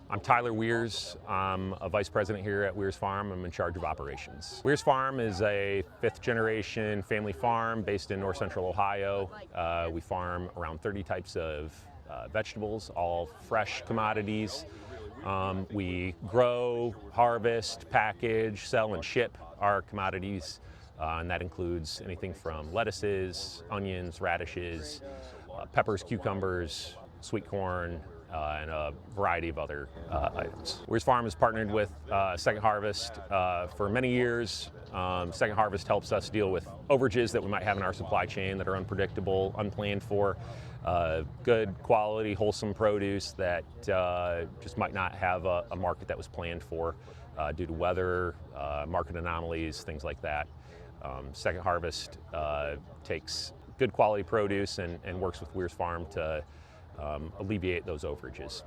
I'm Tyler Wiers. I'm a vice president here at Wiers Farm. I'm in charge of operations. Wiers Farm is a fifth-generation family farm based in north central Ohio. We farm around 30 types of vegetables, all fresh commodities. We grow, harvest, package, sell, and ship our commodities. And that includes anything from lettuces, onions, radishes, peppers, cucumbers, sweet corn, and a variety of other items. Wiers Farm has partnered with SecondHarvest for many years. SecondHarvest helps us deal with overages that we might have in our supply chain that are unpredictable, unplanned for. Good quality, wholesome produce that just might not have a market that was planned for due to weather, market anomalies, things like that. SecondHarvest takes good quality produce and works with Wiers Farm to alleviate those overages.